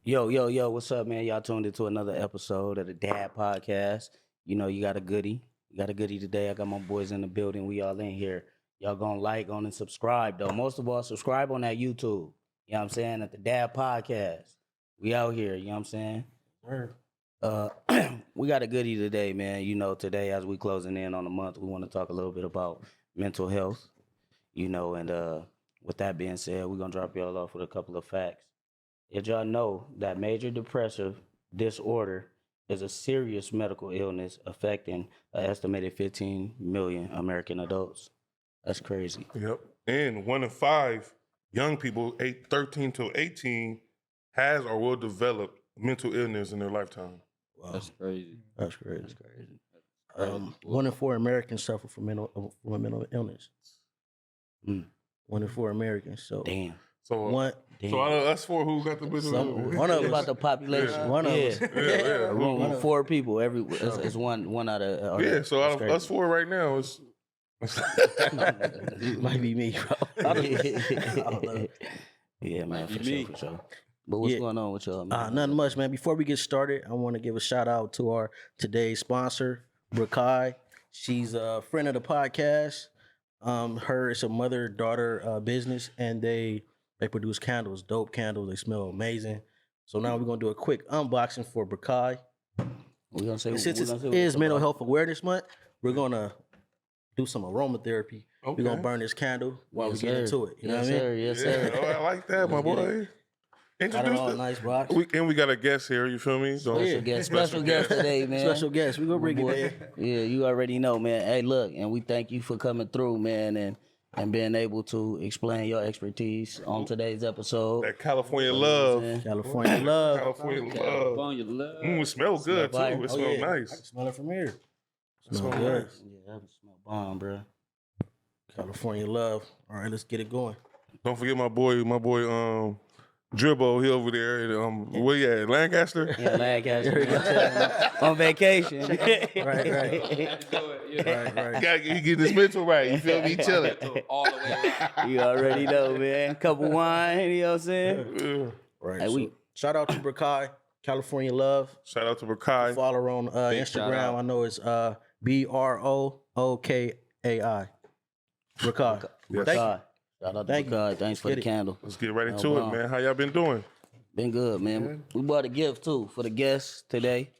Yo, what's up, man? Y'all tuned into another episode of the Dad Podcast. You know, you got a goodie. You got a goodie today. I got my boys in the building. We all in here. Y'all gonna like on and subscribe, though. Most of all, subscribe on that YouTube. You know what I'm saying? At the Dad Podcast. We out here, you know what I'm saying? Word. We got a goodie today, man. You know, today as we closing in on the month, we want to talk a little bit about mental health. You know, and with that being said, we're gonna drop y'all off with a couple of facts. Did y'all know that major depressive disorder is a serious medical illness affecting an estimated 15 million American adults? That's crazy. Yep. And 1 in 5 young people, 13 to 18, has or will develop mental illness in their lifetime. Wow. That's crazy. That's crazy. That's crazy. 1 in 4 Americans suffer from a mental illness. Mm. 1 in 4 Americans. So Damn. So, one, so out of us four, who got the mental illness? one of It's us. about the population. Yeah. One of us. Yeah. A room One with of- 4 people. It's one out of. Yeah, so out of that's us four right now, it's Might be me, bro. I don't know. Yeah, man, Might be for me. sure, for sure. But what's Yeah. going on with y'all, man? Nothing much, man. Before we get started, I want to give a shout out to our today's sponsor, Brakai. She's a friend of the podcast. Her is a mother-daughter business, and they produce candles, dope candles. They smell amazing. So now we're gonna do a quick unboxing for Brakai. We're gonna say Since we're it gonna say is what's Mental about- Health Awareness Month, we're gonna do some aromatherapy. okay. We're gonna burn this candle while Yes, we get sir. into it. You know Yes, what I mean? sir. Yes, Yeah, sir. oh, I like that, my Let's get boy. Got it Introduce all in a the, nice box. we got a guest here, you feel me? So, yeah. Special guest today, man. Special guest. We gonna bring Boy, it in. Yeah, you already know, man. Hey, look, and we thank you for coming through, man, and being able to explain your expertise on today's episode. that California love. Man. California love. California love. California love. It smells good, too. fire. It Oh, smells yeah. I can nice. smell it from here. It Smell smells good. nice. Yeah, that smell bomb, bro. California love. All right, let's get it going. Don't forget my boy, Dribbo, he over there. Where you at? Lancaster? Yeah, Lancaster on vacation. Right. He getting his mental right. You feel me? Chilling. All the way around. You already know, man. Couple wine, you know what I'm saying? Yeah. Right. Hey, so we- shout out to Brakai, California love. Shout out to Brakai. Follow her on Big shout out. Instagram. I know it's BROOKAI. Brakai. Yes. Thank you. God. Shout out to Thank you. God. Thanks for the get it. candle. Let's get right No into it, bomb. man. How y'all been doing? Been good, man. We bought a gift too for the guests today.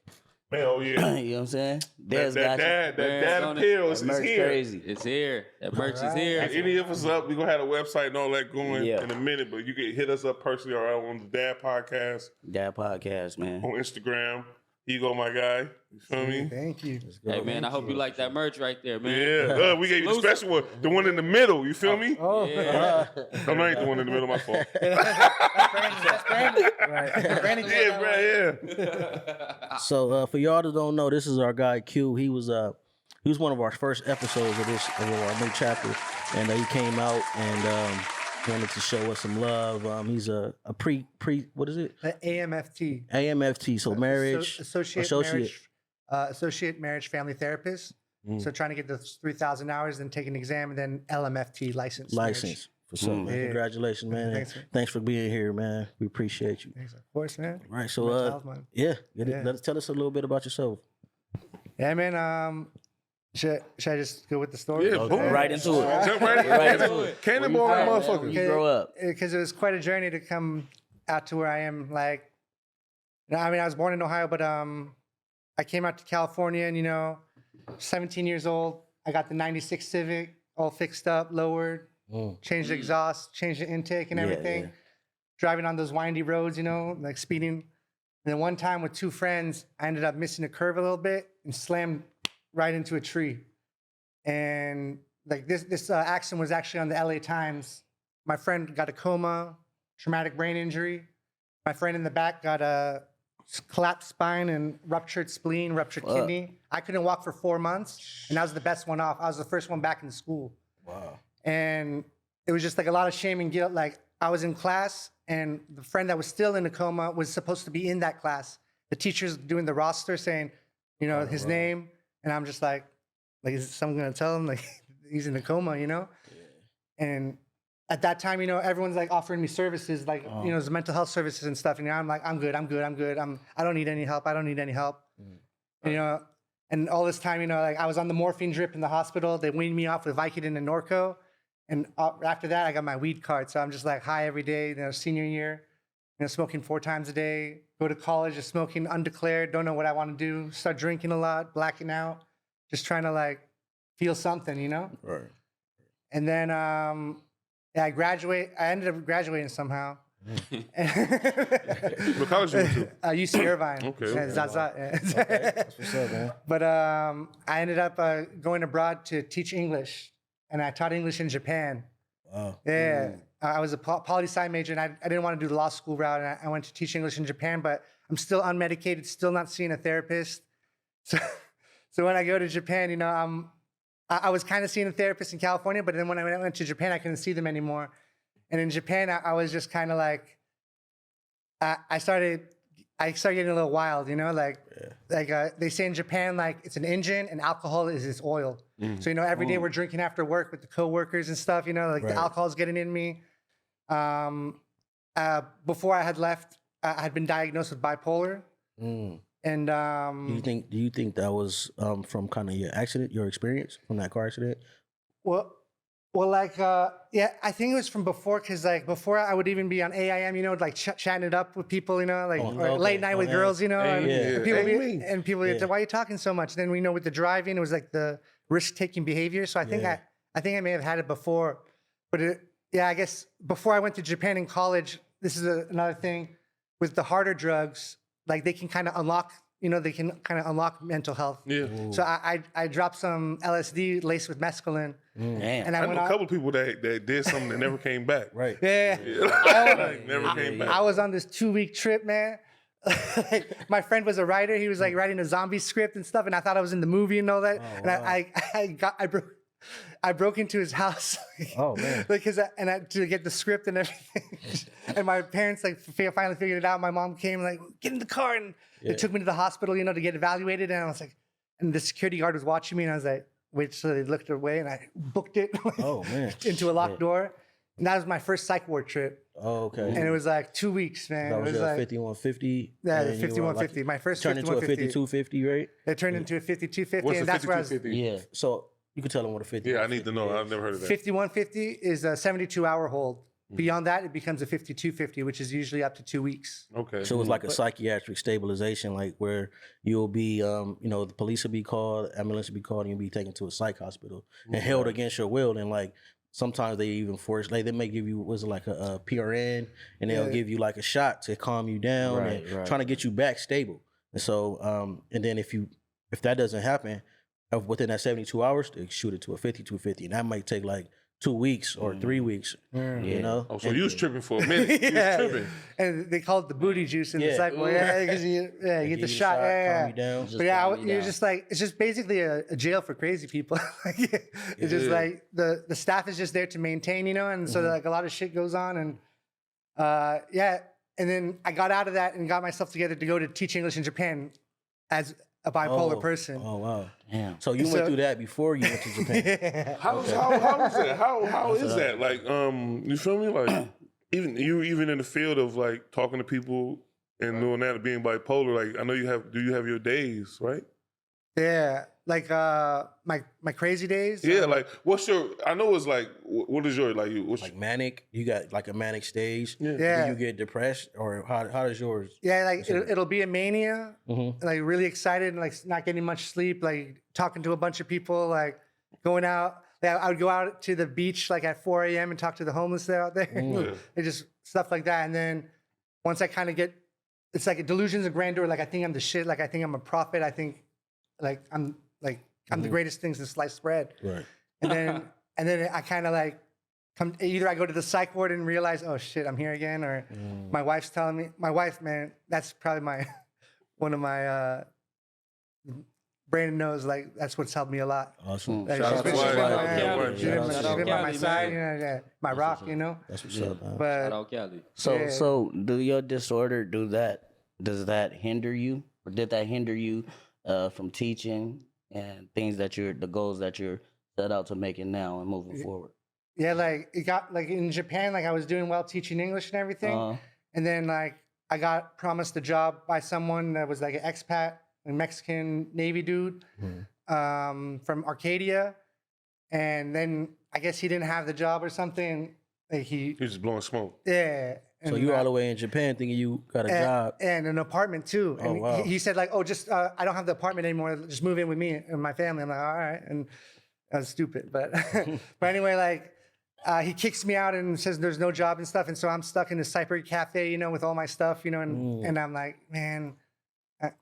Man, oh yeah. You know what I'm saying? that Dad's got you. dad Man, on it. appeal That is merch here. crazy. It's here. That merch is If here. any of us up, we gonna have a website and all that going Yeah. in a minute, but you can hit us up personally or on the Dad Podcast Dad podcast, man. on Instagram. Here you go, my guy. You feel me? Thank you. Hey, man, I hope you like that merch right there, man. Yeah. We gave you the Exclusive. special one, the one in the middle. You feel me? Oh, Yeah. I'm not the one in the middle. My fault. that's Brandon. Right. Brandon Yeah, bro. Yeah. So for y'all that don't know, this is our guy Q. He was one of our first episodes of our new chapter, and he came out and wanted to show us some love. He's a pre what is it? AMFT. AMFT. So marriage Associate marriage family therapist. So trying to get the 3,000 hours, then take an exam, and then LMFT license. license. For sure, man. Yeah. Congratulations, man. Thanks, man. Thanks for being here, man. We appreciate you. Thanks, of course, man. Right. So Mental health month. yeah, Yeah. tell us a little bit about yourself. Yeah, man. Should I just go with the story? Yeah, boom. Right into it. Jump right Right into into it. Cannonball, that Where motherfucker. you grow up. Because it was quite a journey to come out to where I am. Like, I mean, I was born in Ohio, but I came out to California, and 17 years old. I got the '96 Civic, all fixed up, lowered, changed the exhaust, changed the intake, and Yeah, everything. yeah. Driving on those windy roads, like speeding. And then one time with 2 friends, I ended up missing a curve a little bit and slammed right into a tree. And like this accident was actually on the LA Times. My friend got a coma, traumatic brain injury. My friend in the back got a collapsed spine and ruptured spleen, ruptured Fuck. kidney. I couldn't walk for 4 months, and I was the best one off. I was the first one back in school. Wow. And it was just like a lot of shame and guilt. Like I was in class, and the friend that was still in a coma was supposed to be in that class. The teacher's doing the roster saying, his name, and I'm just like, is someone gonna tell him like he's in a coma, And at that time, you know, everyone's like offering me services, like you know, mental health services and stuff. And I'm like, I'm good. I don't need any help. And, you know, and all this time, you know, like I was on the morphine drip in the hospital. They weaned me off with Vicodin and Norco. And after that, I got my weed card. So I'm just like high every day. You know, senior year, you know, smoking 4 times a day. Go to college, just smoking undeclared. Don't know what I want to do. Start drinking a lot, blacking out. Just trying to like feel something, you know? Right. And then yeah, I ended up graduating somehow. What college you went to? UC Irvine. Okay. Yeah, Zaza. That's what's up, man. But I ended up going abroad to teach English, and I taught English in Japan. Wow. Yeah, I was a poli-sci major, and I didn't want to do the law school route, and I went to teach English in Japan, but I'm still unmedicated, still not seeing a therapist. So when I go to Japan, you know, I was kind of seeing a therapist in California, but then when I went to Japan, I couldn't see them anymore. And in Japan, I was just kind of like, I started getting a little wild, you know, like they say in Japan, like it's an engine and alcohol is its oil. So, you know, every day we're drinking after work with the coworkers and stuff, you know, like the alcohol's getting in me. Before I had left, I had been diagnosed with bipolar. And Do you think that was from kind of your experience from that car accident? Well, like, yeah, I think it was from before, because, like, before I would even be on AIM, you know, like, chatting it up with people, you know, like, or late night with girls, you know, and people would say, why are you talking so much? Then, we know, with the driving, it was, like, the risk-taking behavior. So I think I may have had it before. But, yeah, I guess before I went to Japan in college, this is another thing, with the harder drugs, like, they can kind of unlock, you know, they can kind of unlock mental health. Yeah. So I dropped some LSD laced with mescaline. Damn. And I know a couple people that did something that never came back. Right. Yeah. Never came back. I was on this 2-week trip, man. My friend was a writer. He was like writing a zombie script and stuff, and I thought I was in the movie and all that. Oh, And wow. I broke into his house. Oh, man. To get the script and everything. And my parents like finally figured it out. My mom came like, get in the car, and they took me to the hospital, you know, to get evaluated. And I was like, and the security guard was watching me, and I was like, wait, so they looked away, and I booked it. Oh, man. Into a locked door. And that was my first psych ward trip. Oh, okay. And it was like 2 weeks, man. That It was was a like 5150. yeah, the and you were 5150. My first turned into a 5150. 5250, right? It turned into a 5250, What's and the that's where I was. 5250? Yeah. So you could tell them what a 50. Yeah, I need to know. I've never heard of that. 5150 is a 72-hour hold. Beyond that, it becomes a 5250, which is usually up to 2 weeks. Okay. So it's like a psychiatric stabilization, like where you'll be, you know, the police will be called, ambulance will be called, and you'll be taken to a psych hospital and held against your will. And like sometimes they even force, like they may give you, was it like a PRN, and they'll give you like a shot to calm you down and trying to get you back stable. And so, and then if that doesn't happen within that 72 hours, they shoot it to a 5250, and that might take like 2 weeks or 3 weeks, you know? Oh, so you was tripping for a minute. You was tripping. And they call it the booty juice in the psych ward. Yeah, because you get the shot. Calm you down. But yeah, you're just like, it's just basically a jail for crazy people. It's just like the staff is just there to maintain, you know, and so like a lot of shit goes on. And yeah, and then I got out of that and got myself together to go to teach English in Japan as a bipolar person. Oh, wow. Damn. So you went through that before you went to Japan. How is that? How is that? Like, you feel me? Like, even in the field of like talking to people and doing that, being bipolar. Like, I know do you have your days, right? Yeah, like my crazy days. Yeah, like what's your? I know it's like what is your like? Like manic? You got like a manic stage? Yeah. Do you get depressed, or how does yours? Yeah, like it'll be a mania, like really excited and like not getting much sleep, like talking to a bunch of people, like going out. Yeah, I would go out to the beach like at 4 a.m. and talk to the homeless out there, and just stuff like that. And then once I kind of get, it's like delusions of grandeur. Like I think I'm the shit. Like I think I'm a prophet. I think like I'm the greatest thing since sliced bread. Right. And then I kind of like either I go to the psych ward and realize, oh shit, I'm here again, or my wife's telling me. My wife, man, that's probably one of my Brandon knows, like that's what's helped me a lot. Awesome. Like, Shout out to wife. she's been by my side, you know, my rock, you know. That's what's up, man. But Shout out Cali. So do your disorder does that hinder you, or did that hinder you from teaching and things the goals that you're set out to making now and moving forward? Yeah, like it got like in Japan, like I was doing well teaching English and everything. Uh, And then like I got promised a job by someone that was like an expat, a Mexican Navy dude from Arcadia. And then I guess he didn't have the job or something. Like He was just blowing smoke. yeah. So And, you all the way in Japan thinking you got a job. and an apartment too. And wow. he said like, oh, just I don't have the apartment anymore. Just move in with me and my family. I'm like, all right. And that was stupid, but but anyway, like he kicks me out and says there's no job and stuff. And so I'm stuck in the Cypher Cafe, you know, with all my stuff, you know, and I'm like, man,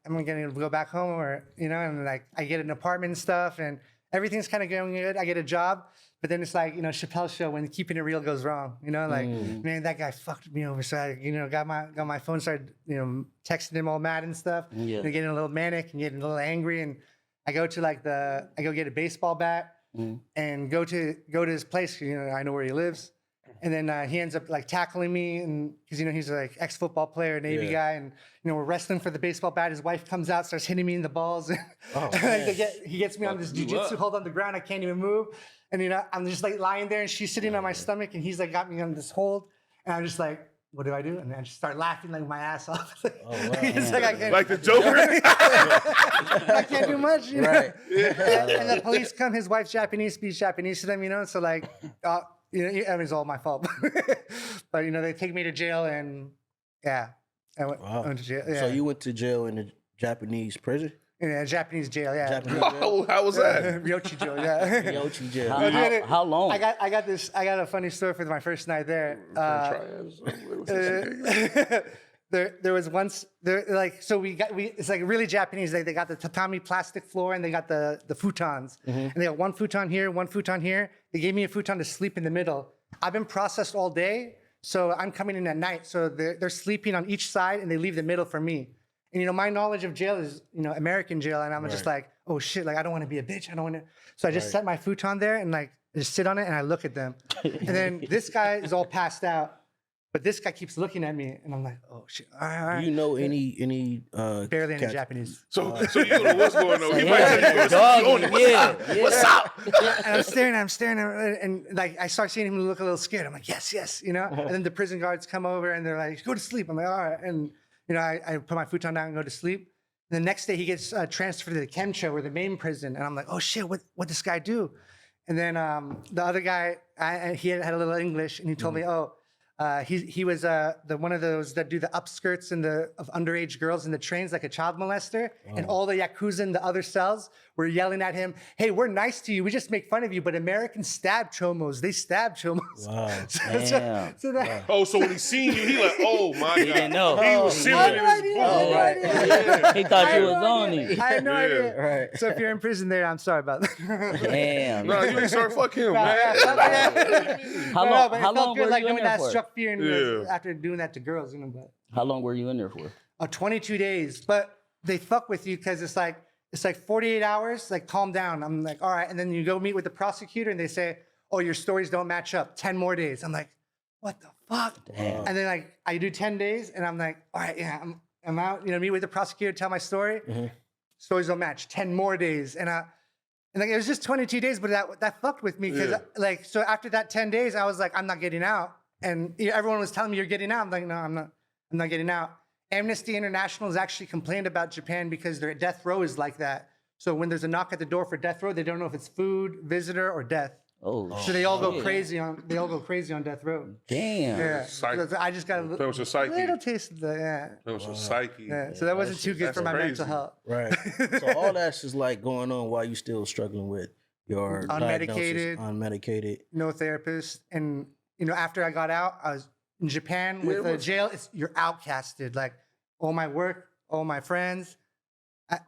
am I gonna go back home or you know? And like I get an apartment and stuff, and everything's kind of going good. I get a job. But then it's like, you know, Chappelle's show when keeping it real goes wrong. You know, like, man, that guy fucked me over. So I, you know, got my phone, started, you know, texting him all mad and stuff. Yeah. You know, getting a little manic and getting a little angry. And I go to like I go get a baseball bat and go to his place. You know, I know where he lives. And then he ends up like tackling me, and because you know he's like ex-football player, Navy guy, and you know we're wrestling for the baseball bat. His wife comes out, starts hitting me in the balls. He gets me on this jujitsu hold on the ground. I can't even move, and you know I'm just like lying there, and she's sitting on my stomach, and he's like got me on this hold, and I'm just like, what do I do? And I just start laughing like my ass off. He's like, I can't, Like the Joker. I can't do much, you know? Right. And the police come. His wife's Japanese, speaks Japanese to them, you know. So like. You know, I mean, it's all my fault. But, you know, they take me to jail and, yeah. I went to jail. Yeah. So you went to jail in the Japanese prison? Yeah, Japanese jail, yeah. Japanese jail? Oh, how was that? Ryochi jail, yeah. Ryochi jail. how long? I got a funny story for my first night there. There was once so it's like really Japanese. They got the tatami plastic floor and they got the futons. And they got one futon here, one futon here. They gave me a futon to sleep in the middle. I've been processed all day, so I'm coming in at night. So they're sleeping on each side and they leave the middle for me. And you know, my knowledge of jail is, you know, American jail, and I'm just like, oh shit, like I don't want to be a bitch. I don't want to. So I just set my futon there and like just sit on it and I look at them. And then this guy is all passed out. But this guy keeps looking at me, and I'm like, "Oh shit!" All right. Do you know any Barely any Japanese. So you don't know what's going on. He might say, what's up? And I'm staring at him, and like I start seeing him look a little scared. I'm like, yes, you know. And then the prison guards come over, and they're like, "Go to sleep." I'm like, "All right." And you know, I put my futon down and go to sleep. And the next day, he gets transferred to the Kemcho or the main prison, and I'm like, "Oh shit! What this guy do?" And then the other guy, he had a little English, and he told me, "Oh." He was one of those that do the upskirts of underage girls in the trains, like a child molester. And all the Yakuza in the other cells were yelling at him, "Hey, we're nice to you. We just make fun of you, but Americans stab chomos. They stab chomos." Wow. So when he seen you, he like, oh my God. He didn't know. He was I serious. had no idea. I had no idea. He thought you was on it. I had no idea. Right. So if you're in prison there, I'm sorry about that. Damn. No, you ain't sorry. Fuck him, man. How No, long? but it How felt long good, were like you in knowing there that for? struck fear in Yeah. after doing that to girls, you know. But How long were you in there for? 22 days, but they fuck with you because it's like 48 hours, like calm down. I'm like, all right. And then you go meet with the prosecutor and they say, oh, your stories don't match up, 10 more days. I'm like, what the fuck? Damn. And then like, I do 10 days and I'm like, all right, yeah, I'm out, you know, meet with the prosecutor, tell my story. Stories don't match, 10 more days. And like, it was just 22 days, but that fucked with me because like, so after that 10 days, I was like, I'm not getting out. And everyone was telling me you're getting out. I'm like, no, I'm not getting out. Amnesty International has actually complained about Japan because their death row is like that. So when there's a knock at the door for death row, they don't know if it's food, visitor, or death. Oh, So they all go shit. crazy on death row. Damn. Yeah. Psych. So I just got That was your psyche. little taste of the That was your psyche. yeah. So that wasn't too good that's for my crazy. mental health. Right. So all that's just like going on while you still struggling with your Unmedicated. diagnosis, unmedicated. No therapist, and you know, after I got out, I was in Japan with the jail. You're outcasted. Like all my work, all my friends,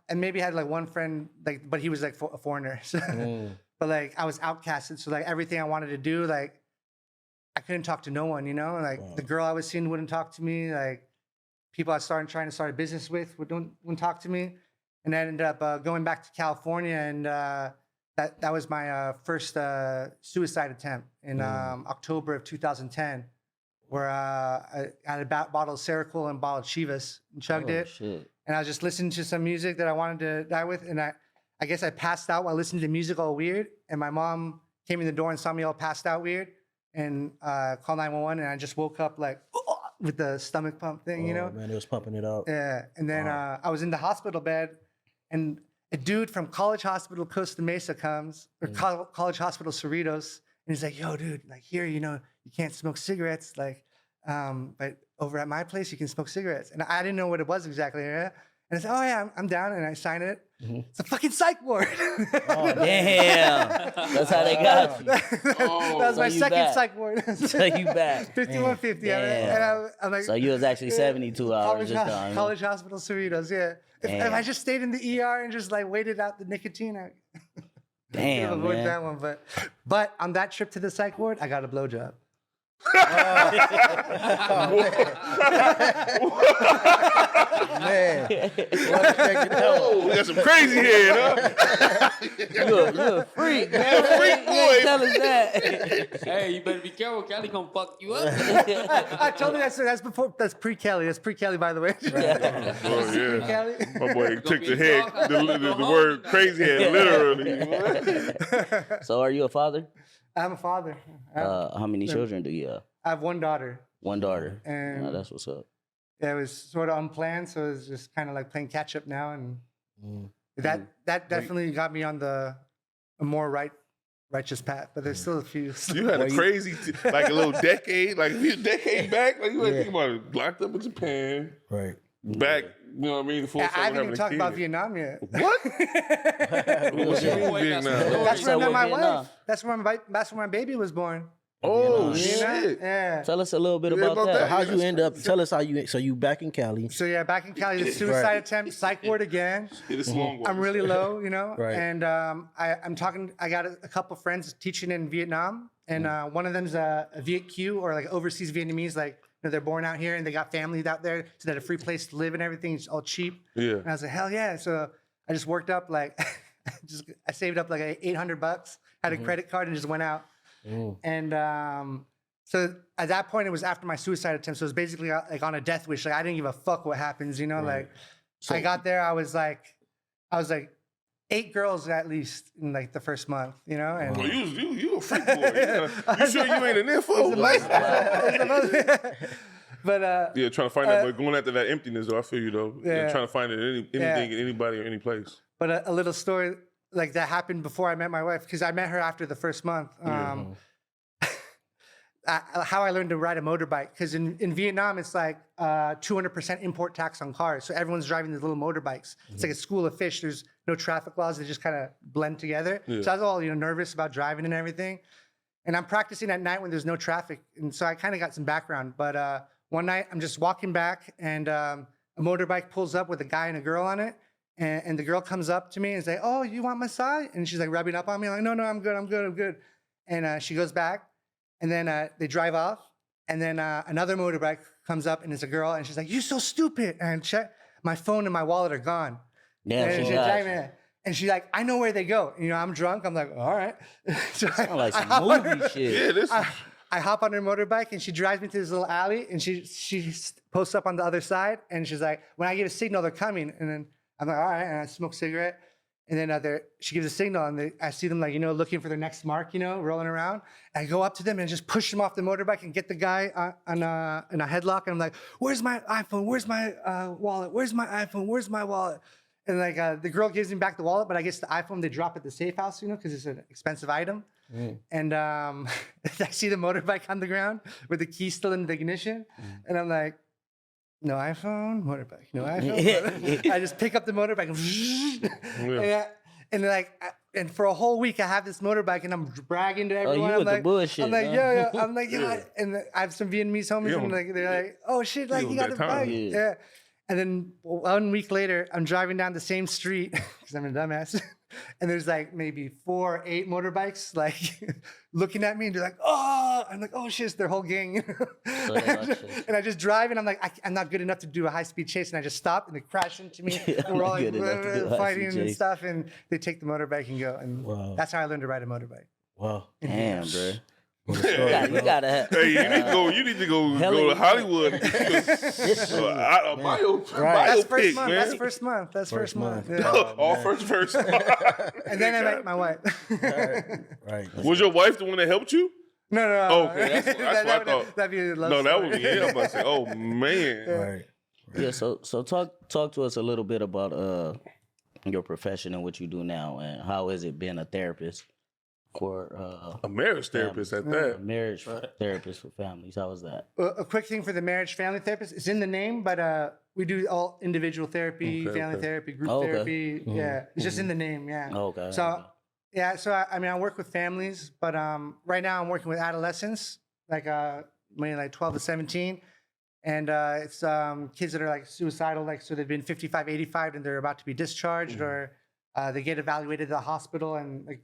and maybe I had like one friend, like, but he was like a foreigner. So, but like I was outcasted. So like everything I wanted to do, like I couldn't talk to no one. You know, like the girl I was seeing wouldn't talk to me. Like people I started trying to start a business with wouldn't talk to me. And I ended up going back to California, and that was my first suicide attempt in October of 2010, where I had a bottle of Seroquel and a bottle of Chivas and chugged it. Shit. And I was just listening to some music that I wanted to die with, and I guess I passed out while listening to music all weird. And my mom came in the door and saw me all passed out weird, and called 911. And I just woke up like with the stomach pump thing, you know. Man, it was pumping it up. Yeah, and then I was in the hospital bed, and a dude from College Hospital Costa Mesa comes, or College Hospital Cerritos, and he's like, "Yo, dude, like here, you know, you can't smoke cigarettes, like, but over at my place you can smoke cigarettes." And I didn't know what it was exactly. Yeah? And I said, "Oh yeah, I'm down," and I signed it. It's a fucking psych ward. Oh, damn. That's how they got you. That was my So you second back. psych ward. So you back. 5150. Damn. And I'm like, So you was actually 72 hours just done. College Hospital Cerritos, yeah. If I just stayed in the ER and just like waited out the nicotine, I could Damn, avoid man. that one. But on that trip to the psych ward, I got a blowjob. Man, Oh, we got some crazy head, huh? You're a freak, man. Freak You ain't boy. tell us that. Hey, you better be careful. Kelly gonna fuck you up. I told you that's pre-Kelly. That's pre-Kelly, by the way. Oh, yeah. Pre-Kelly. My boy took be the a head, dog. the word crazy head, literally. So are you a father? I'm a father. How many children do you have? I have one daughter. One daughter. And- Oh, that's what's up. Yeah, it was sort of unplanned, so it's just kind of like playing catch up now, and that definitely got me on a more righteous path. But there's still a few. You had a crazy, like a little decade, like a decade back. Like you had to think about it, locked up in Japan, right. back, you know what I mean? Before I haven't even having a talked about kid. Vietnam yet. What? What you mean Boy, big got some now? stories. That's where I So met what my Vietnam? wife. That's where my baby was born. Oh, Vietnam. shit. Yeah. Tell us a little bit Yeah, about about that. that. How'd you end up? Tell us how you. So you back in Cali, So yeah, back in Cali, the suicide attempt, psych ward again. It is long one. I'm really low, you know. Right. And I'm talking. I got a couple friends teaching in Vietnam, and one of them's a Viet Q, or like overseas Vietnamese, like you know, they're born out here and they got families out there, so they had a free place to live and everything. It's all cheap. Yeah. And I was like, hell yeah! So I just worked up like, I saved up like $800, had a credit card, and just went out. And so at that point, it was after my suicide attempt. So it was basically like on a death wish. Like I didn't give a fuck what happens, you know. Like I got there, I was like 8 girls at least in like the first month, you know. And Oh, you a freak boy. You sure you ain't an info? Like, but yeah, trying to find that, but going after that emptiness, though, I feel you, though. Yeah. Trying to find it in anything, anybody, or any place. But a little story like that happened before I met my wife, because I met her after the first month. How I learned to ride a motorbike, because in Vietnam, it's like 200% import tax on cars. So everyone's driving these little motorbikes. It's like a school of fish. There's no traffic laws. They just kind of blend together. Yeah. So I was all nervous about driving and everything. And I'm practicing at night when there's no traffic. And so I kind of got some background. But one night I'm just walking back, and a motorbike pulls up with a guy and a girl on it. And the girl comes up to me and is like, "Oh, you want massage?" And she's like rubbing up on me. I'm like, no, I'm good. And she goes back. And then they drive off, and then another motorbike comes up, and it's a girl, and she's like, "You're so stupid!" And check, my phone and my wallet are gone. Damn, and she she's got like, you. and she's like, "I know where they go." You know, I'm drunk. I'm like, "All right." So Sound like some hop on movie her- shit. Yeah, this. I hop on her motorbike, and she drives me to this little alley, and she posts up on the other side, and she's like, "When I give a signal, they're coming." And then I'm like, "All right," and I smoke a cigarette. And then she gives a signal, and I see them like, looking for their next mark, rolling around. And I go up to them and just push them off the motorbike and get the guy in a headlock. And I'm like, "Where's my iPhone? Where's my wallet? Where's my iPhone? Where's my wallet?" And like the girl gives me back the wallet, but I guess the iPhone they drop at the safe house, because it's an expensive item. And I see the motorbike on the ground with the key still in the ignition, and I'm like, "No iPhone, motorbike. No iPhone." I just pick up the motorbike and for a whole week I have this motorbike and I'm bragging to everyone. you I'm with the like, bullshit, I'm like, huh? yeah. I'm like, yeah. And I have some Vietnamese homies, Yeah. and like they're like, "Oh shit, like You you got got the time. bike." Yeah. Yeah. And then 1 week later, I'm driving down the same street because I'm a dumbass. And there's like maybe 4 or 8 motorbikes like looking at me, and they're like, "Oh!" I'm like, "Oh shit, it's their whole gang." So they watch it. And I just drive, and I'm like, I'm not good enough to do a high-speed chase, and I just stop, and they crash into me, and we're all like Good enough to do a high-speed fighting and chase. stuff, and they take the motorbike and go, and Wow. that's how I learned to ride a motorbike. Wow. Damn, bro. You gotta have. Hey, you need to go. You need to go to Hollywood. And get you a That's first biopic, month. man. That's first month. That's first month. Yeah. All first. And then I met my wife. Right. Was your wife the one that helped you? No. Oh, okay, that's what I thought. That'd be a love No, that story. would be him. I say, oh man. Right. Yeah. So talk to us a little bit about your profession and what you do now, and how is it being a therapist for A marriage therapist at a that. marriage therapist for families? How is that? A quick thing for the marriage family therapist. It's in the name, but we do all individual therapy, family therapy, group Okay. therapy. Yeah, it's just in the name. Yeah. Okay. So yeah, so I mean, I work with families, but right now I'm working with adolescents, like maybe like 12 to 17, and it's kids that are like suicidal, like so they've been 55, 85, and they're about to be discharged, or they get evaluated at the hospital, and like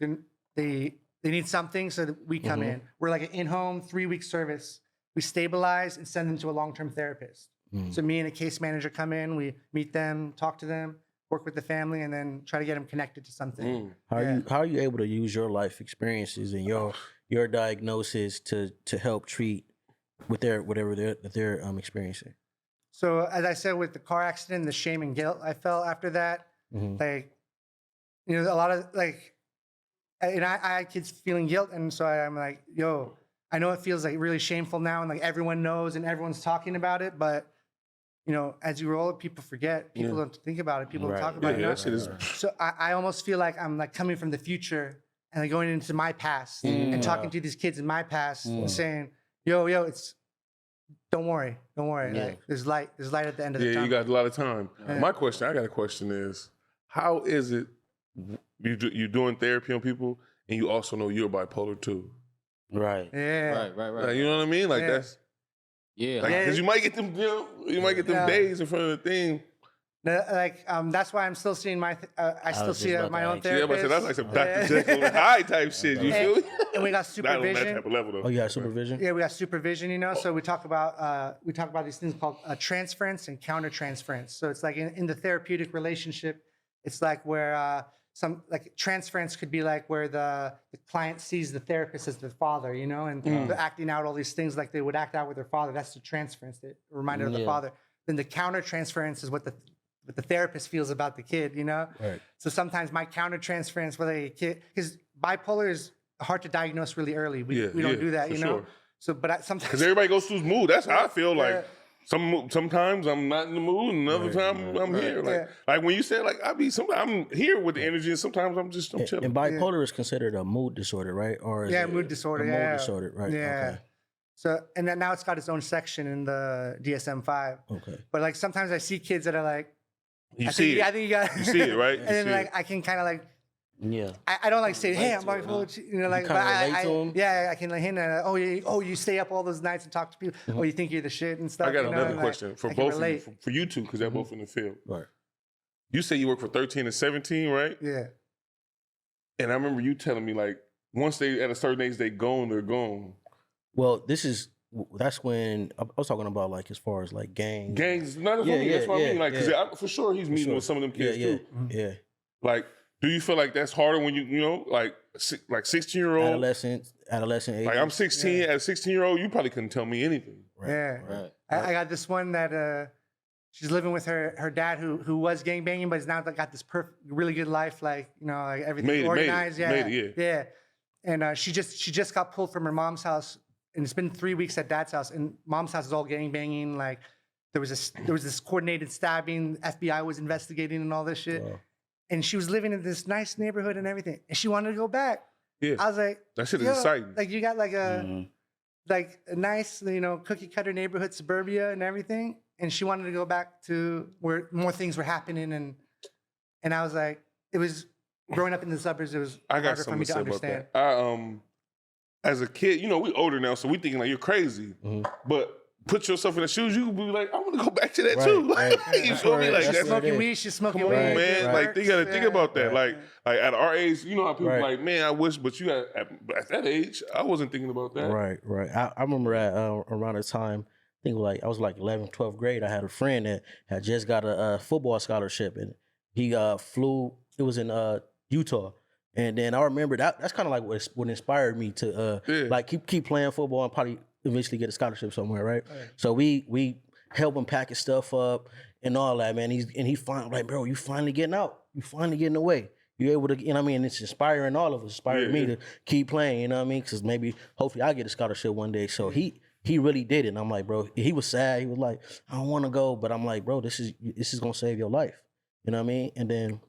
they need something, so that we come in. We're like an in-home 3-week service. We stabilize and send them to a long-term therapist. So me and a case manager come in, we meet them, talk to them, work with the family, and then try to get them connected to something. How are you able to use your life experiences and your diagnosis to help treat with whatever they're experiencing? So as I said, with the car accident, the shame and guilt I felt after that, like, you know, a lot of like, and I had kids feeling guilt, and so I'm like, yo, I know it feels like really shameful now, and like everyone knows and everyone's talking about it, but you know, as you roll it, people forget. People don't think about it. People don't talk about it. that shit is. So I almost feel like I'm like coming from the future and like going into my past and talking to these kids in my past and saying, yo, don't worry. Like, there's light at the end of the tunnel. You got a lot of time. I got a question is, how is it you doing therapy on people and you also know you're bipolar too? Right. Yeah. Right. Like, you know what I mean? Like Yeah. that's Yeah. like, because you might get them, you might get them days in front of the thing. Like that's why I'm still seeing I still was see just about my to own ask you. Yeah, therapist. but that's like some Dr. Jekyll and Hyde type shit. You feel me? And we got Not on that supervision. type of level though. Oh, you got supervision? Yeah, we got supervision, you know. So we talk about these things called transference and countertransference. So it's like in the therapeutic relationship, it's like where some like transference could be like where the client sees the therapist as their father, you know, and they're acting out all these things like they would act out with their father. That's the transference, the reminder of the father. Then the countertransference is what the therapist feels about the kid, you know. Right. So sometimes my countertransference with a kid, because bipolar is hard to diagnose really early. We don't do that, for you know. sure. So, but sometimes Because everybody goes through mood. That's how I feel. Like sometimes I'm not in the mood, and another time I'm here. Like when you said like I'm here with the energy, and sometimes I'm chilling. And bipolar is considered a mood disorder, right? Or is it mood disorder. a mood disorder, right? Yeah. So and then now it's got its own section in the DSM-5. Okay. But like sometimes I see kids that are like, You see I think you got. You see it, right? And then like I can kind of like. Yeah. I don't like say, hey, I'm bipolar, you know, like, kinda relate to 'em? yeah, I can like hint at, you stay up all those nights and talk to people. Oh, you think you're the shit and stuff. I got you know, another and, question like, for I can both of you, relate. for you two, because they're both in the field. Right. You say you work for 13 and 17, right? Yeah. And I remember you telling me like once they at a certain age they're gone. Well, that's when I was talking about like as far as like gangs. Gangs, not Yeah, that's what I yeah, mean. Like, because yeah. for sure he's meeting with some of them kids too. Yeah. Like, do you feel like that's harder when you know, like 16-year-old? Adolescent age. Like I'm 16, as a 16-year-old, you probably couldn't tell me anything. Yeah. Right. I got this one that she's living with her dad who was gangbanging, but has now got this really good life, like, you know, like everything organized. Yeah. And she just got pulled from her mom's house, and it's been 3 weeks at dad's house, and mom's house is all gangbanging. Like there was this coordinated stabbing, FBI was investigating and all this shit. Wow. And she was living in this nice neighborhood and everything, and she wanted to go back. Yeah. I was like, That shit is yo, exciting. like you got like a nice, you know, cookie cutter neighborhood, suburbia and everything. And she wanted to go back to where more things were happening. And I was like, it was growing up in the suburbs, it was I got harder for something me to to say understand. about that. As a kid, you know, we older now, so we thinking like you're crazy. But put yourself in the shoes, you could be like, I want to go back to that too. Right. You feel me? Like That's that's what it Smoking is. weed, she's smoking Come weed. on, man. it Like, you got to think about that. Right. Like at our age, you know how people Right. like, man, I wish, but you got at that age, I wasn't thinking about that. Right. I remember at around the time, I think like I was like 11th, 12th grade. I had a friend that had just got a football scholarship, and he flew. It was in Utah. And then I remember that's kind of like what inspired me to like keep playing football and probably eventually get a scholarship somewhere, right? So we help him pack his stuff up and all that, man. He finally like, bro, you finally getting out. You finally getting away. You able to, you know what I mean? It's inspiring all of us, inspiring me to keep playing, you know what I mean? Because maybe, hopefully I get a scholarship one day. So he really did it. And I'm like, bro, he was sad. He was like, I don't want to go. But I'm like, bro, this is going to save your life. You know what I mean? And then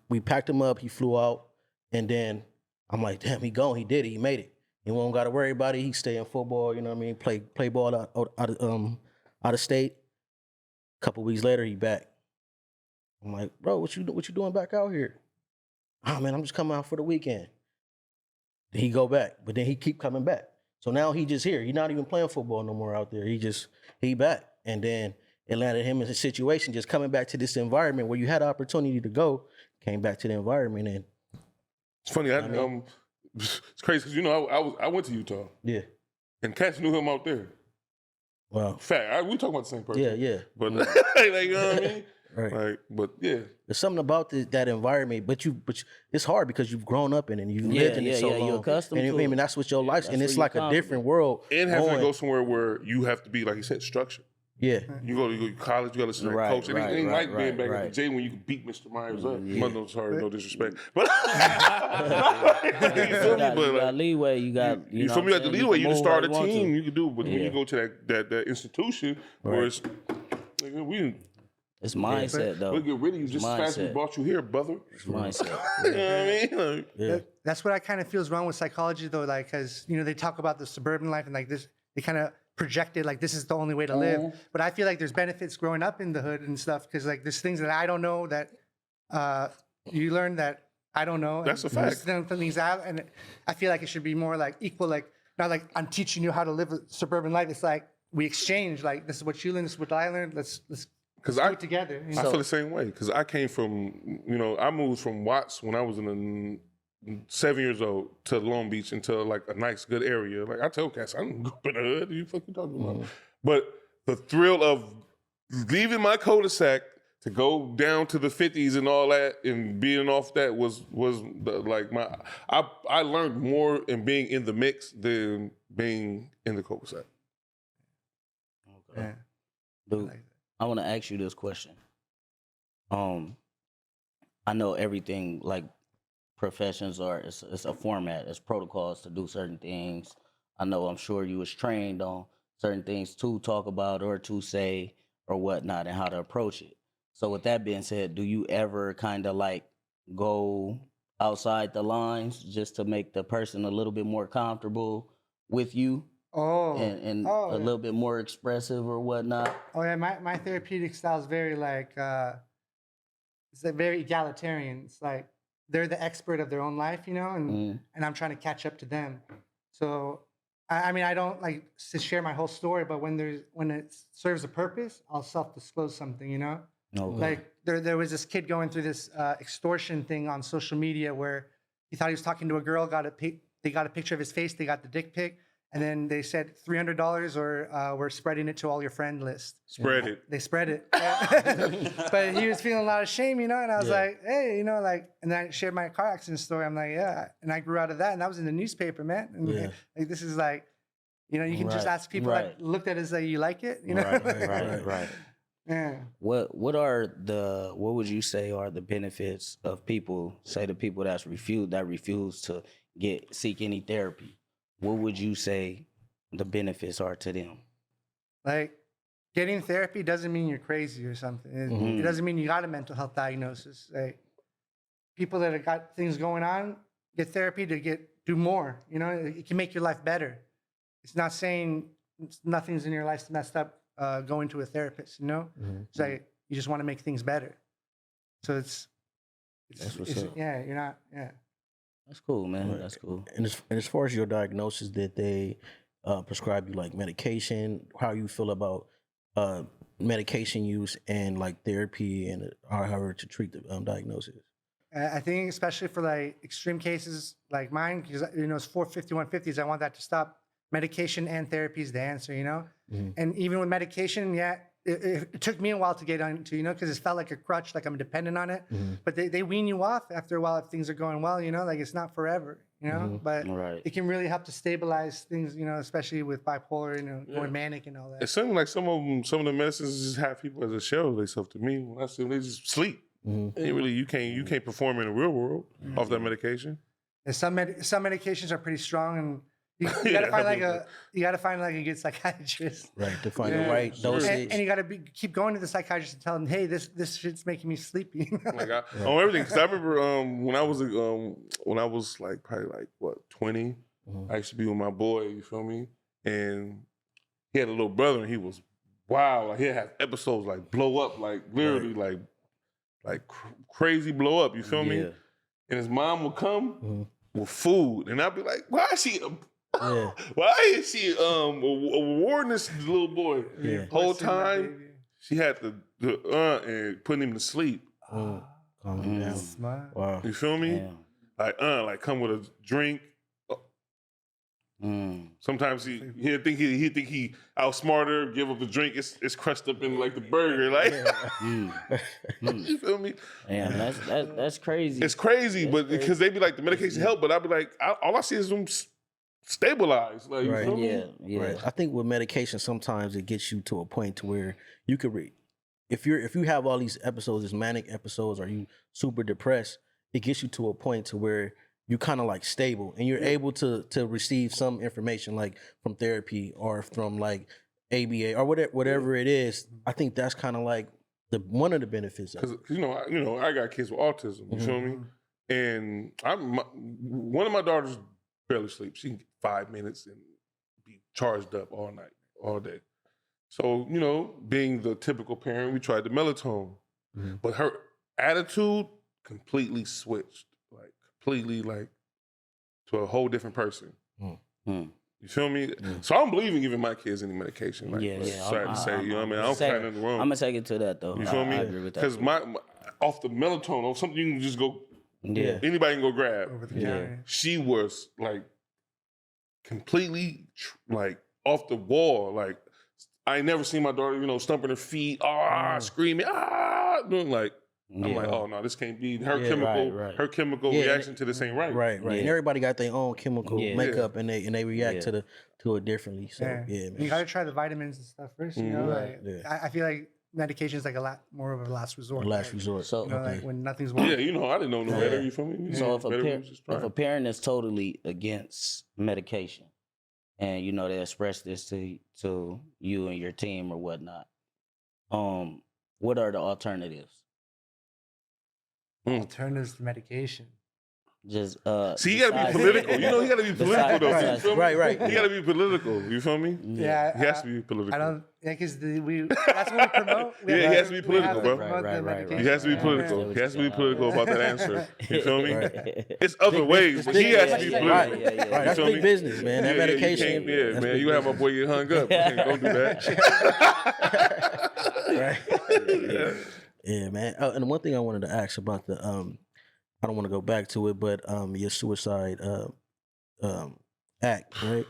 we packed him up. He flew out. And then I'm like, damn, he gone. He did it. He made it. He won't got to worry about it. He stay in football, you know what I mean? Play ball out of state. A couple weeks later, he back. I'm like, bro, what you doing back out here? Oh man, I'm just coming out for the weekend. Then he go back, but then he keep coming back. So now he just here. He not even playing football no more out there. He back. And then it landed him in a situation just coming back to this environment where you had the opportunity to go, came back to the environment. And it's funny. It's crazy because I went to Utah. Yeah. And cats knew him out there. Wow. Fact, we talking about the same person. Yeah. But like, you know what I mean? Right. Like, but yeah. There's something about that environment, but it's hard because you've grown up in it and you've lived in it so long. You're accustomed to it. And that's what your life, and it's like a different world. And having to go somewhere where you have to be, like you said, structured. Yeah. You go to college, you got to listen to a coach. It ain't like being back at the J when you can beat Mr. Myers up. Yeah. Sorry, no disrespect. But you feel me? But you got leeway. You feel me? Like the leeway, you can start a team. You can do, but when you go to that institution where it's it's mindset though. We'll get rid of you just as fast as we brought you here, brother. It's mindset. You know what I mean? That's what I kind of feels wrong with psychology though, like, because they talk about the suburban life and like this, they kind of projected like this is the only way to live. But I feel like there's benefits growing up in the hood and stuff because like there's things that I don't know that you learn that I don't know. That's a fact. Things out, and I feel like it should be more like equal. Like not like I'm teaching you how to live a suburban life. It's like we exchange. Like this is what you learned. This is what I learned. Let's do it together. I feel the same way because I came from I moved from Watts when I was in 7 years old to Long Beach into like a nice good area. Like I tell cats, I don't go in the hood. What you fucking talking about? But the thrill of leaving my cul-de-sac to go down to the 50s and all that and being off that was like I learned more in being in the mix than being in the cul-de-sac. Okay. Yeah. Dude, I want to ask you this question. I know everything like professions it's a format, it's protocols to do certain things. I'm sure you was trained on certain things to talk about or to say or whatnot and how to approach it. So with that being said, do you ever kind of like go outside the lines just to make the person a little bit more comfortable with you? And a little bit more expressive or whatnot? Oh yeah, my therapeutic style is very like it's very egalitarian. It's like they're the expert of their own life, and I'm trying to catch up to them. So I mean I don't like to share my whole story, but when it serves a purpose, I'll self-disclose something, Okay. Like there was this kid going through this extortion thing on social media where he thought he was talking to a girl, they got a picture of his face, they got the dick pic, and then they said $300 or we're spreading it to all your friend list. Spread it. They spread it. But he was feeling a lot of shame, and I was like, hey, and then I shared my car accident story. I'm like, yeah. And I grew out of that, and that was in the newspaper, man. And like, this is like, you can just ask people that looked at it and say, you like it? Right. Yeah. What would you say are the benefits of people, say the people that refuse to seek any therapy? What would you say the benefits are to them? Like getting therapy doesn't mean you're crazy or something. It doesn't mean you got a mental health diagnosis. Like people that have got things going on get therapy to do more. It can make your life better. It's not saying nothing's in your life messed up. Going to a therapist, It's like you just want to make things better. So it's you're not. That's cool, man. Right. That's cool. And as far as your diagnosis, did they prescribe you like medication? How you feel about medication use and like therapy and however to treat the diagnosis? I think especially for like extreme cases like mine, because it's 45150s, I want that to stop. Medication and therapy is the answer, And even with medication, it took me a while to get onto, because it felt like a crutch, like I'm dependent on it. But they wean you off after a while if things are going well, like it's not forever, But Right. it can really help to stabilize things, especially with bipolar, going manic and all that. It seems like some of the medicines just have people as a shell of themselves. To me, when I see them, they just sleep. And really, you can't perform in the real world off that medication. And some medications are pretty strong, and you gotta find like a good psychiatrist. Right, to find the right dosage. And you gotta keep going to the psychiatrist and tell them, hey, this shit's making me sleepy. Like on everything, because I remember when I was like probably like 20, I used to be with my boy. You feel me? And he had a little brother, and he was wild. Like he'd have episodes like blow up, like literally like crazy blow up. You feel me? And his mom would come with food, and I'd be like, why is she awarding this little boy? Whole time she had to and putting him to sleep. Calm him down. Smart. Wow. You feel me? Damn. Like come with a drink. Sometimes he think he outsmart her, give up the drink. It's crushed up in like the burger, like you feel me? Damn, that's crazy. It's crazy, but because they be like the medication help, but I be like, all I see is them stabilize. Like you feel me? Yeah. Right. I think with medication, sometimes it gets you to a point to where you could if you have all these episodes, these manic episodes, or you super depressed, it gets you to a point to where you kind of like stable and you're able to receive some information like from therapy or from like ABA or whatever it is. I think that's kind of like one of the benefits of it. Because I got kids with autism. You feel me? And one of my daughters barely sleeps. She can get 5 minutes and be charged up all night, all day. So being the typical parent, we tried the melatonin, but her attitude completely switched. Completely to a whole different person. You feel me? So I don't believe in giving my kids any medication. Sorry to say, you know what I mean? I don't find nothing wrong. I'm gonna take it to that though. You feel me? I agree with that. Because my off the melatonin, or something you can just go. Yeah. Anybody can go grab. Over the counter. She was like completely like off the wall. Like I ain't never seen my daughter, stumping her feet, screaming, doing like. I'm like, oh no, this can't be her chemical. Right. Her chemical reaction to this ain't right. Right. Yeah. And everybody got their own chemical makeup, and they react to it differently. So man. You gotta try the vitamins and stuff first. I feel like medication is like a lot more of a last resort. So like when nothing's working. Yeah, I didn't know no better. You feel me? So if a parent is totally against medication, and they express this to you and your team or whatnot, what are the alternatives? Alternatives to medication. Just see, you gotta be political. You gotta be political though. Right. You feel me? Right. You gotta be political. You feel me? Yeah, He has to be political. I don't. Because that's what we promote. He has to be political, bro. Right. He has to be political. He has to be political about that answer. You feel me? Right. It's other ways, but he has to be political. Right. Yeah. Right. That's feel big me? business, man. That medication. Yeah, man. You have my boy get hung up. Don't do that. Right. Yeah, man. And one thing I wanted to ask about the I don't want to go back to it, but your suicide act, right?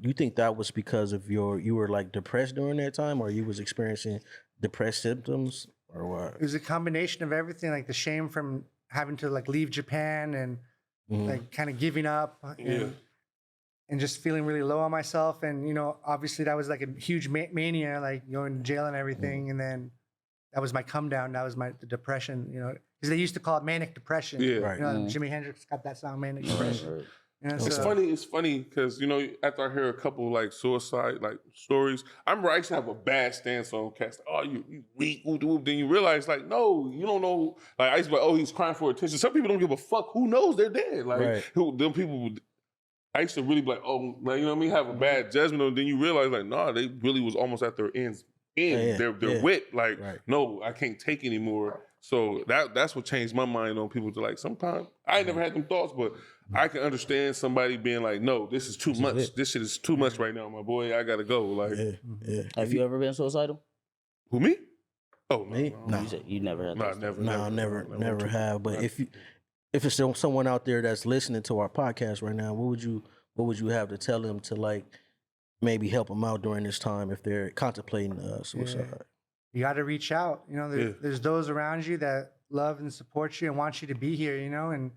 You think that was because of you were like depressed during that time, or you was experiencing depressed symptoms, or what? It was a combination of everything, like the shame from having to like leave Japan and like kind of giving up and just feeling really low on myself. And, obviously that was like a huge mania, like going to jail and everything. And then that was my come down. That was the depression, because they used to call it manic depression. Yeah. Right. Jimi Hendrix got that song, manic depression. It's funny because after I hear a couple like suicide like stories, I remember I used to have a bad stance on cats. Like, oh, you weak, then you realize like, no, you don't know. Like I used to be like, oh, he's crying for attention. Some people don't give a fuck. Who knows they're dead? Like them people. I used to really be like, oh, like, you know what I mean? Have a bad judgment, and then you realize like, nah, they really was almost at their ends. Their wit, like, no, I can't take anymore. So that's what changed my mind on people to like, sometimes I ain't never had them thoughts, but I can understand somebody being like, no, this is too much. This shit is too much right now, my boy. I gotta go. Like, Have you ever been suicidal? Who, me? Oh, Me? no. You said you never had that. Never have. But if it's someone out there that's listening to our podcast right now, what would you have to tell them to like maybe help them out during this time if they're contemplating suicide. You got to reach out. You know, there's those around you that love and support you and want you to be here, you know, and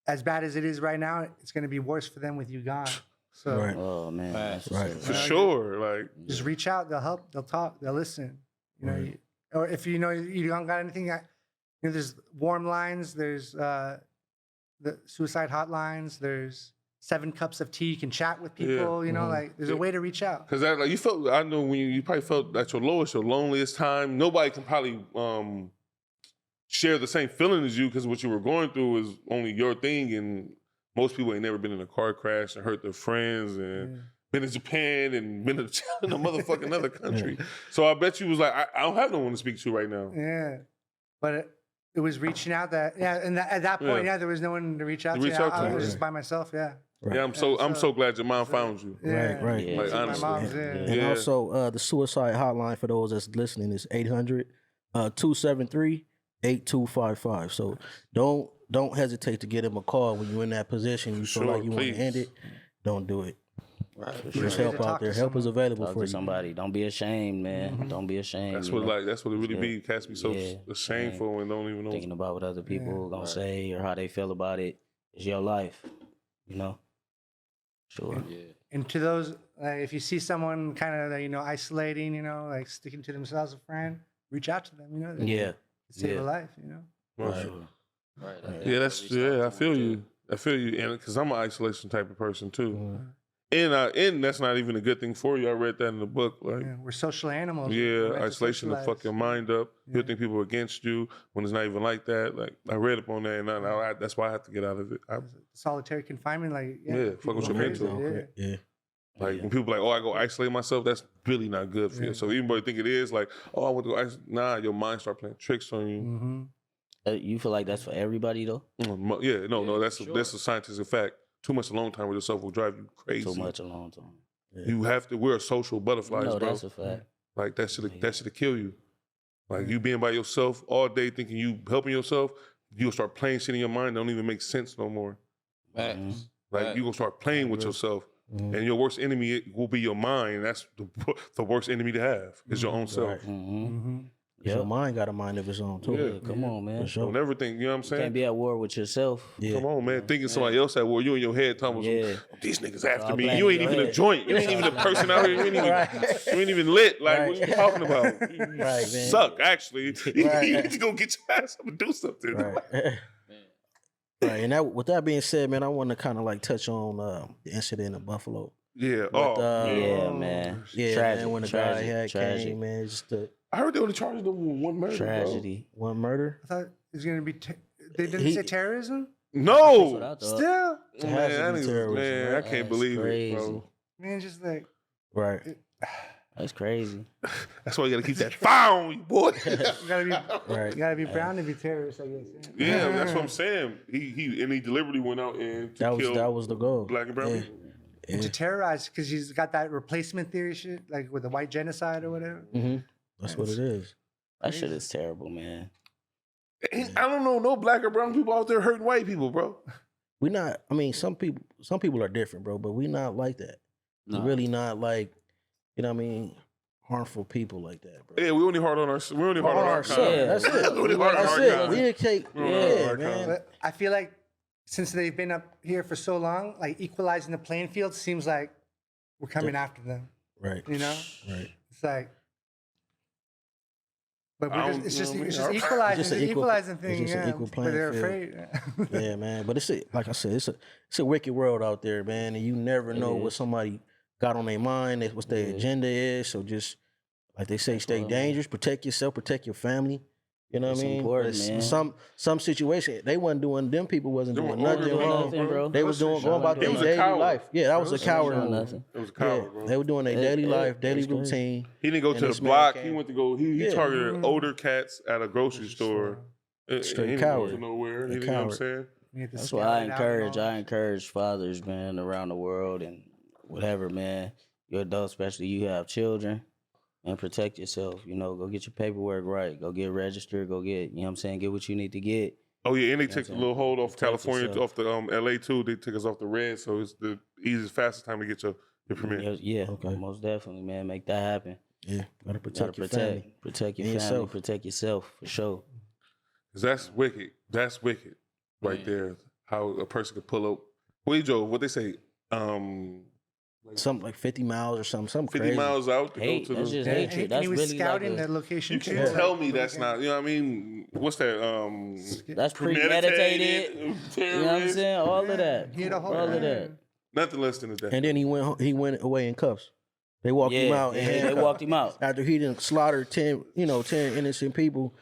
as bad as it is right now, it's going to be worse for them with you gone. So, Right. Oh man, that's Right. what's For up. sure. Like, just reach out. They'll help. They'll talk. They'll listen. You know, or if you know you don't got anything, you know, there's warm lines. There's the suicide hotlines. There's 7 cups of tea. You can chat with people. You know, like there's a way to reach out. because like you felt, I know when you probably felt at your lowest, your loneliest time. Nobody can probably share the same feeling as you because what you were going through is only your thing, and most people ain't never been in a car crash and hurt their friends and been to Japan and been to in a motherfucking another country. So I bet you was like, I don't have no one to speak to right now. Yeah, but it was reaching out that and at that point, there was no one to reach out to. I was just by myself. Yeah. Right. Yeah, I'm so glad your mom found you. Right. Yeah. Like, My honestly. mom's there. And Yeah. also, the suicide hotline for those that's listening is 800-273-8255. So don't hesitate to get him a call when you're in that position. You feel Sure, like you want please. to end it. Don't do it. Right, for There's sure. help out there. Help is available Talk for to you. somebody. Don't be ashamed, man. Don't be ashamed. That's you what know? that's what it really be. Cats be so shameful and don't even know. Thinking about what other people gonna say or how they feel about it. It's your life, you know. Sure. Yeah. And to those, if you see someone kind of, you know, isolating, you know, like sticking to themselves, a friend, reach out to them, you know. Yeah. Save a life, you know. Right. Sure. Right. Yeah, I feel you. I feel you, and because I'm an isolation type of person too, and that's not even a good thing for you. I read that in the book. Like, Yeah, we're social animals. yeah, We're meant to isolation to socialize. fuck your mind up. You'll think people are against you when it's not even like that. Like, I read up on that, and that's why I have to get out of it. Solitary confinement, like fuck with your people mental. go crazy, Yeah. Like when people like, oh, I go isolate myself, that's really not good for you. So even though you think it is, like, oh, I want to go isolate, nah, your mind start playing tricks on you. Mm-hmm. You feel like that's for everybody though? Yeah, no, that's a scientific fact. Too much alone time with yourself will drive you crazy. Too much alone time. You have to. We're social butterflies, No, bro. that's a fact. Like that should kill you. Like you being by yourself all day thinking you helping yourself, you'll start playing shit in your mind that don't even make sense no more. Facts. Like you gonna start playing with yourself, and your worst enemy will be your mind. That's the worst enemy to have is your own self. Mm-hmm. Your mind got a mind of its own too. Yeah. Come on, man. For sure. Don't ever think. You know what I'm saying? Can't be at war with yourself. Yeah. Come on, man. Thinking somebody else at war, you in your head talking about Yeah. these niggas after all me. black You ain't in your even a head. joint. You ain't even a person out here. You ain't even lit. Like what you talking about? You man. suck, actually. Right. You need to go get your ass up and do something. Right. Right. And that, with that being said, man, I want to kind of like touch on the incident in Buffalo. Yeah. With, Yeah, man. Yeah, Tragic, man, when the tragic, guy had tragic. came, man, it's just I heard they only charged them with one murder. Tragedy. one murder. I thought it was gonna be. They didn't say terrorism. Bro. That's what No. I thought. Still, It has to Man, be that nigga's- terrorism, man, I right? can't That's believe crazy. it, bro. man, just like Right. That's crazy. That's why you gotta keep that fire on you, boy. you gotta be, Right. you gotta be brown to be terrorist, I guess. Yeah, that's what I'm saying. He deliberately went out and to kill That was the goal. black and brown Yeah. people. And to terrorize because he's got that replacement theory shit, like with the white genocide or whatever. Mm-hmm. That's what it is. That shit is terrible, man. I don't know no black or brown people out there hurting white people, bro. We not. I mean, some people are different, bro, but we not like that. Nah. We really not like, you know what I mean, harmful people like that, bro. Yeah, we only hard on our kind. That's it. We only hard on That's our it. kind. We didn't take. We don't know Yeah, our man. kind. But I feel like since they've been up here for so long, like equalizing the playing field seems like we're coming after them. Right. You know, Right. it's like. But I we're don't- just, it's you just, know what I it's mean? just equalizing, Just an it's an equal- equalizing it's thing, just an yeah. equal But playing they're field. afraid. Yeah, man. But like I said, it's a wicked world out there, man, and you never know what somebody got on their mind, what their agenda is. So just like they say, stay dangerous, protect yourself, protect your family. You know what I It's mean? important, But man. some situation they wasn't doing. Them people wasn't doing Doing nothing all wrong. nothing, bro. They was going about their It was a daily coward. life. Yeah, that was a coward doing move. nothing. It was a Yeah, coward, bro. they were doing their daily life, daily it's crazy. routine. He didn't go And to this the man block. came- He went to go. He Yeah. targeted older cats at a grocery store. Straight He didn't coward. go to nowhere. He A didn't, you know what I'm coward. saying? You have to That's scout why I it out and encourage. all. I encourage fathers, man, around the world and whatever, man. You're adults, especially you have children, and protect yourself. You know, go get your paperwork right. Go get registered. Go get, you know what I'm saying, get what you need to get. Oh yeah, and they took a little hold off Protect California, yourself. off the LA too. They took us off the red, so it's the easiest, fastest time to get your Your premiere. Yeah, Okay. most definitely, man. Make that happen. Yeah, gotta Gotta protect your family. protect your And family, yourself. protect yourself for sure. 'Cause that's wicked. That's wicked right there. How a person could pull up. Wait, Joe, what they say? Something like 50 miles or something 50 crazy. miles out to Hate, go to that's the. just And, hatred. and That's he was really scouting like the location. You too, can't tell like, me that's not. You know what I mean? What's that? that's premeditated. You know what I'm terrorist. saying? All of that. He had a whole All of that. plan. Nothing less than a death. And then he went away in cuffs. They walked him Yeah, out and yeah, they handcuffed. walked him out. After he didn't slaughter 10 innocent people.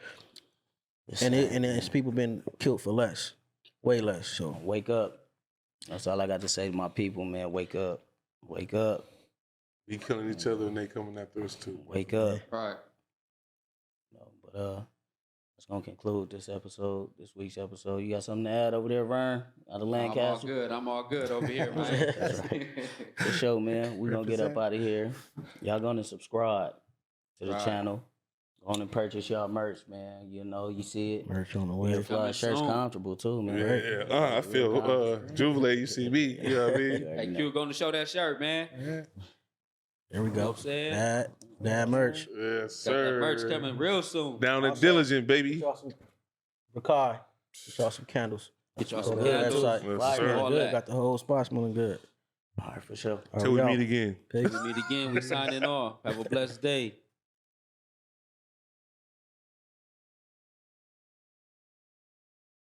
And his people been killed for less. Way less. So Wake up. That's all I got to say to my people, man. Wake up. Wake up. We killing each other and they coming after us too. Wake up. Right. No, but that's gonna conclude this week's episode. You got something to add over there, Vern? Out of I'm all Lancaster? good. I'm all good over here, man. That's right. For sure, man. We're gonna get up out of here. Y'all gonna subscribe to the Right. channel. Go on and purchase y'all merch, man. You know, you see it. merch on the Your way. fly Coming shirt's soon. comfortable too, man. Yeah. I feel Jubilee, you see me. You know what I mean? Hey, Q, going to show that shirt, man. There we know go. what I'm saying? That merch. Yes, Got sir. that merch coming real soon. Down and diligent, baby. Rakai. Saw some candles. Get y'all Go some to the candles. website. Yes, Fire. sir. All Good. that. Got the whole spot smelling good. All right, for sure. All right, Till we out. meet again. Peace. We meet again. We signing off. Have a blessed day.